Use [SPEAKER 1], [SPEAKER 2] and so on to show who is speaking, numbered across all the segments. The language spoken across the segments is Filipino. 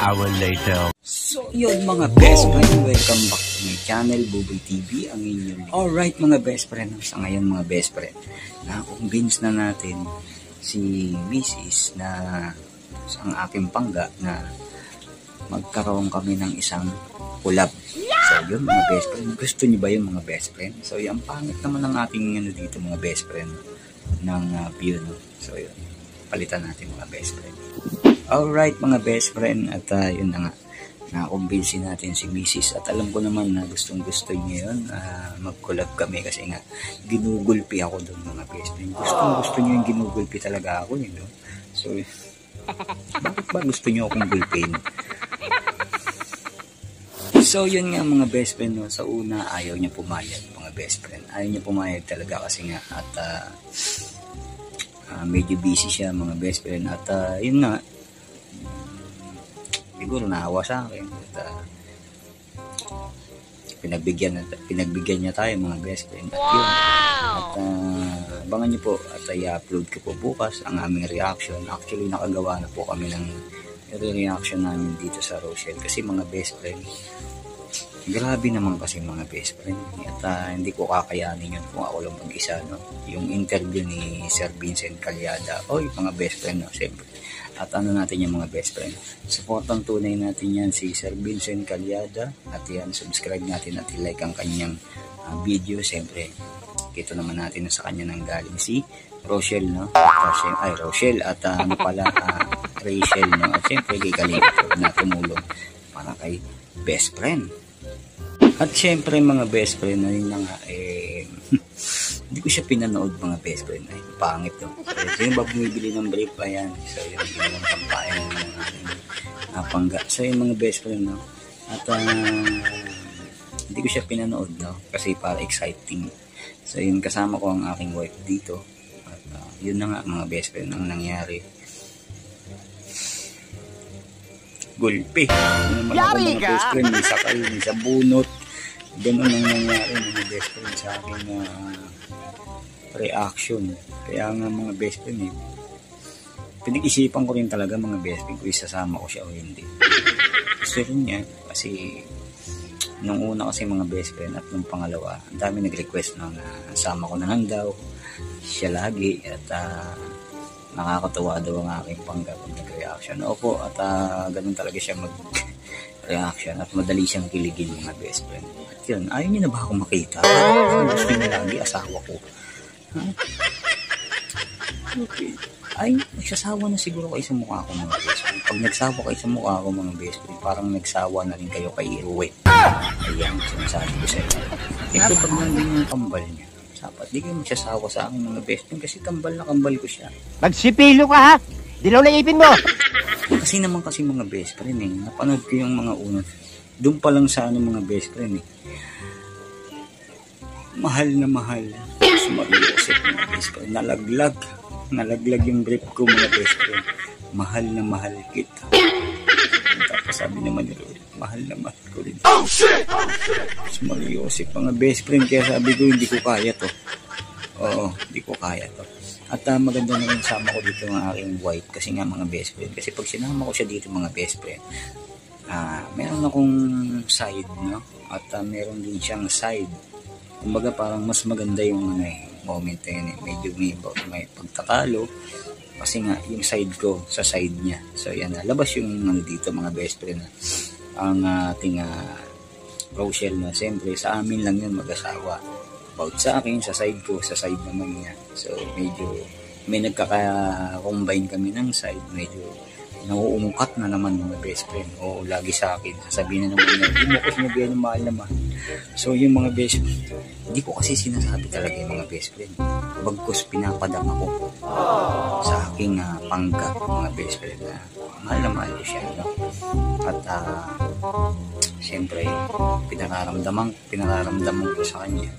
[SPEAKER 1] hour later.
[SPEAKER 2] So yun mga best friend, welcome back to my channel, Buboy TV, ang inyong. Alright mga best friend, sa ngayon mga best friend, na-convince na natin si Mrs. na ang aking pangga na magkaroon kami ng isang collab. So yun mga best friend, gusto niyo ba yun mga best friend? So yung pangit naman ng ating dito mga best friend ng view, no? So yun, palitan natin mga best friend. Alright mga best friend, at yun na nga, na-convince natin si Mrs. At alam ko naman na gustong gusto niya yun, mag-collab kami kasi nga ginugulpi ako doon mga best friend. Gustong gusto niyo yung ginugulpi talaga ako, you know? So bakit ba gusto niyo akong gulpin? So yun nga mga best friend, no? Sa una ayaw niya pumayag mga best friend, ayaw niya pumayag talaga kasi nga at medyo busy siya mga best friend. At yun nga, siguro naawa sa akin at pinagbigyan niya tayo mga best friend. At yun, at abangan niyo po at i-upload ko po bukas ang aming reaction. Actually nakagawa na po kami ng reaction namin dito sa Rochelle kasi mga best friend, grabe naman kasi mga best friend. At hindi ko kakayanin yun kung ako lang mag-isa, no? Yung interview ni Sir Vincent Calyada, oy mga best friend, no? Siyempre. At ano natin yung mga best friend, supportang tunay natin yan si Sir Vincent Calyada. At yan, subscribe natin at i-like ang kanyang video. Siyempre, kita naman natin na sa kanya nang galing si Rochelle, no? At, Rochelle at ano pala, Rachel, no? At siyempre kay Kalinga na tumulong para kay best friend. At syempre mga best friend, na yun na nga, hindi ko siya pinanood mga best friend. Ay, pangit to. So yung ba bumibili ng brief, ayan. So yun, yung kampayan ng aking pangga. So yung mga best friend, no? At hindi ko siya pinanood, no? Kasi para exciting. So yun, kasama ko ang aking wife dito. At yun na nga mga best friend ang nangyari. Gulpi. Yari ka! Best friend, may sakay, may sa bunot. Ganun ang nangyari mga best friend sa aking reaction. Kaya nga mga best friend, pinag-isipan ko rin talaga mga best friend kung isasama ko siya o hindi. Gusto rin niya kasi nung una kasi mga best friend at nung pangalawa, ang dami nag-request na sama ko na lang daw siya lagi. At nakakatuwa daw ang aking pangga pag nag-reaction. Opo, at ganun talaga siya mag-reaction at madali siyang kiligin mga best friend. At yun, ayaw niyo na ba ako makita? Gusto niyo lagi asawa ko. Okay. Ay, nagsasawa na siguro kayo sa mukha ko mga best friend. Pag nagsawa kayo sa mukha ko mga best friend, parang nagsawa na rin kayo kay Irwe. Ayan, sinasabi ko sa inyo. Ito pag nandun yung kambal niya, dapat di kayo magsasawa sa akin mga best friend kasi kambal na kambal ko siya.
[SPEAKER 3] Magsipilo ka ha! Dilaw na ipin mo!
[SPEAKER 2] Kasi naman kasi mga best friend napanood ko yung mga una. Doon pa lang sa mga best friend mahal na mahal. Sumabiosip mga best friend. Nalaglag yung brief ko mga best friend. Mahal na mahal kita. Tapos sabi naman nila, mahal na mahal ko rin. Sumabiosip mga best friend. Kaya sabi ko hindi ko kaya to. Oo, hindi ko kaya to. At maganda na rin sama ko dito ng aking wife kasi nga mga best friend. Kasi pag sinama ko siya dito mga best friend, meron akong side, no? At meron din siyang side. Kumbaga parang mas maganda yung moment na yun. Medyo may pagtatalo kasi nga yung side ko sa side niya. So yan, labas yung dito mga best friend. Ang ating Rochelle na siyempre sa amin lang yun mag-asawa. About sa akin, sa side ko, sa side naman niya. So medyo may nagkaka-combine kami ng side. Medyo nauungkat na naman mga best friend. O lagi sa akin, sasabihin na naman niya, hindi mo ko sinabihan ng mahal naman. So yung mga best friend, hindi ko kasi sinasabi talaga yung mga best friend. Bagkus pinapadama ko sa aking pangga mga best friend na mahal na mahal siya, no? At siyempre pinararamdaman ko sa kanya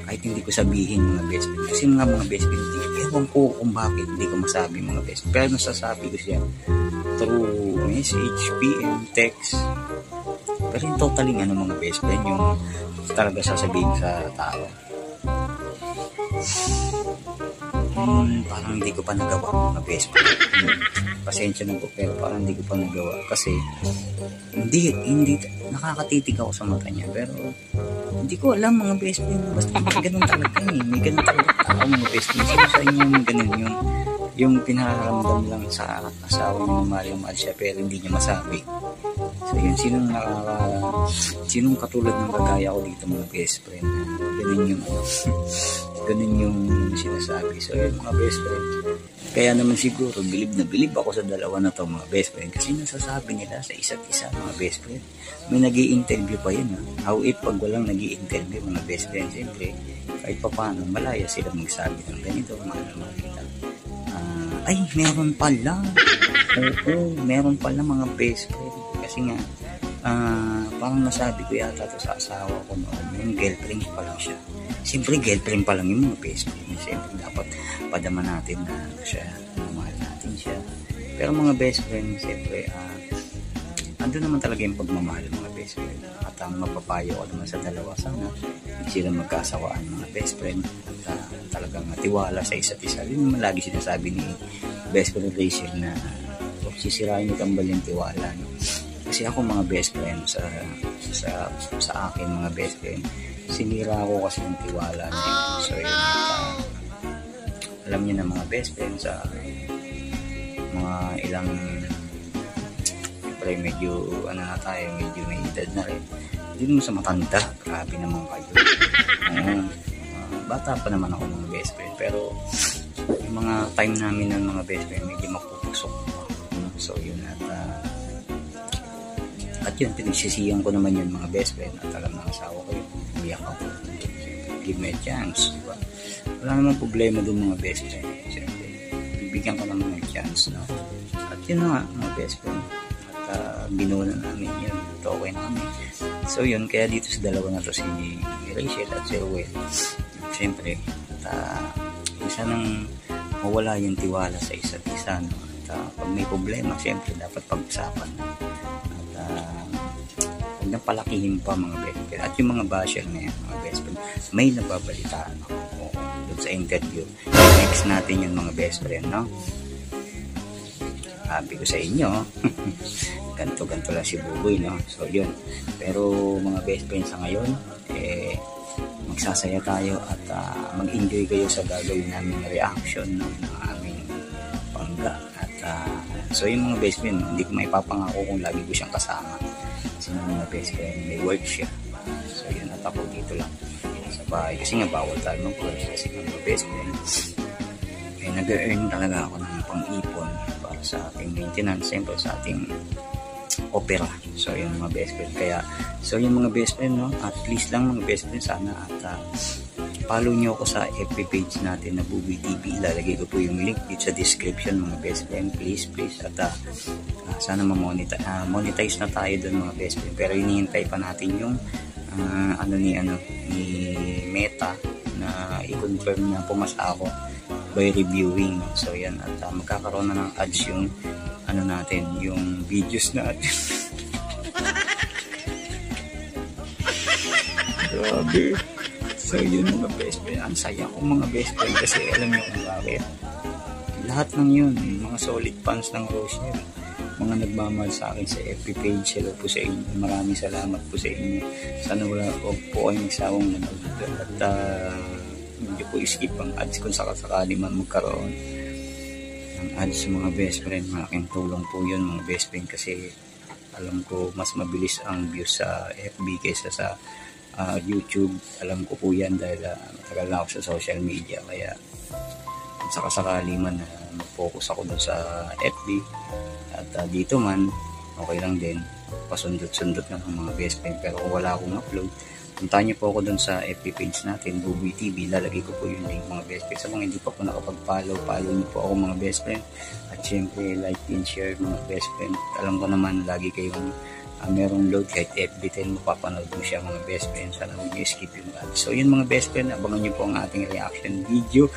[SPEAKER 2] kahit hindi ko sabihin mga best friend. Kasi mga best friend, ewan ko kung bakit hindi ko masabi mga best friend. Pero nasasabi ko siya through message, PM, text. Pero yung totally mga best friend, yung talaga sasabihin sa tao. parang hindi ko pa nagawa mga best friend. Pasensya na po, pero parang hindi ko pa nagawa kasi hindi nakakatitig ako sa mata niya, pero hindi ko alam mga best friend, basta ganun talaga may ganun talaga ako mga best friend. Sabi sa inyo yung ganun yung pinaramdam lang sa asawa niya na mahal siya pero hindi niya masabi. So yun, sinong katulad ng kagaya ko dito mga best friend, ganun yung sinasabi. So yun mga best friend, kaya naman siguro bilib na bilib ako sa dalawa na to mga best friend, kasi nasasabi nila sa isa't isa mga best friend. May nag-i-interview pa yun how if pag walang nag-i-interview mga best friend, siyempre kahit pa paano malaya sila magsabi ng ganito mga kita. Ay meron pala, meron pala mga best friend, kasi nga parang nasabi ko yata to sa asawa ko noon, yung girlfriend pa lang siya. Siyempre girlfriend pa lang yung mga best friend, siyempre dapat padama natin na siya, mahal natin siya. Pero mga best friend, siyempre ando naman talaga yung pagmamahal mga best friend, at ang mapapayo ko naman sa dalawa, sana hindi sila magkasawaan mga best friend, at talagang tiwala sa isa't isa. Yun naman lagi sinasabi ni best friend Rachel na sisirain ni Kambal yung tiwala, no? Kasi ako mga best friend sa akin mga best friend, sinira ako kasi yung tiwala niya. So yun, alam niyo na mga best friend, sa mga ilang siyempre medyo na tayo, medyo may edad na rin, hindi mo sa matanda, grabe naman kayo. Bata pa naman ako mga best friend, pero yung mga time namin ng mga best friend medyo mapupusok. So yun, at yun, pinagsisiyan ko naman yun mga best friend, at alam ng asawa ko yun, umiyak ako, give me a chance, diba? Wala namang problema dun mga best friend, siyempre bibigyan ko naman ng chance, no? At yun na nga mga best friend, at binuo na namin yun, okay na kami. So yun, kaya dito sa dalawa na to, si Rachel at si Rowell, siyempre isa nang mawala yung tiwala sa isa't isa, no? At pag may problema, siyempre dapat pag-usapan, huwag nang palakihin pa mga best friend. At yung mga basher na yan mga best friend, may nababalitaan ako doon sa interview. Next natin yung mga best friend, no? Sabi ko sa inyo ganto lang si Buboy, no? So yun, pero mga best friend sa ngayon, magsasaya tayo at mag-enjoy kayo sa gagawin namin reaction, no, ng aming pangga. At so yung mga best friend, hindi ko maipapangako kung lagi ko siyang kasama, kasi mga best friend may work siya. So yun, at ako dito lang sa bahay, kasi nga bawal tayo mag-work, kasi mga best friend nag-earn talaga ako ng pang-ipon para sa ating maintenance, siyempre sa ating opera. So yun mga best friend, kaya so yung mga best friend, no, at least lang mga best friend, sana at follow nyo ako sa FB page natin na Buboy TV. Ilalagay ko po yung link dito sa description mga best friend, please at sana monetize na tayo doon mga best friend, pero hinihintay pa natin yung ni Meta na i-confirm na pumasa ako by reviewing. So yan, at magkakaroon na ng ads yung natin, yung videos natin. Grabe. So yun mga best friend, ang saya ko mga best friend, kasi alam nyo kung bakit. Lahat ng yun, mga solid fans ng Rochelle, mga nagmamahal sa akin sa FB page, hello po sa inyo, maraming salamat po sa inyo. Sana wala po kayo nagsawang manood, at hindi po skip ang ads kung sakasakali man magkaroon ng ads sa mga best friend. Malaking tulong po yun mga best friend, kasi alam ko mas mabilis ang views sa FB kaysa sa YouTube. Alam ko po yan dahil matagal na ako sa social media, kaya kung sakasakali man mag-focus ako dun sa FB at dito man, okay lang din, pasundot-sundot na ng mga best friend. Pero kung wala akong upload, puntahan niyo po ako dun sa FB page natin, Buboy TV. Lalagay ko po yung link mga best friend. Sa mga hindi pa po nakapag-follow, follow niyo po ako mga best friend. At syempre, like and share mga best friend. Alam ko naman, lagi kayong merong load, kahit FB10 mapapanood mo siya mga best friend. Sana huwag niyo skip yung ads. So yun mga best friend, abangan niyo po ang ating reaction video.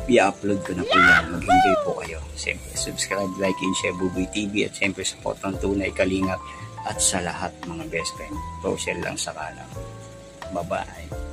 [SPEAKER 2] I-upload ko na po yan. Mag-enjoy po kayo. Siyempre, subscribe, like and share Buboy TV. At siyempre, support ng Tunay Kalingap. At sa lahat mga best friend, Rochelle lang sa kalam. Bye-bye.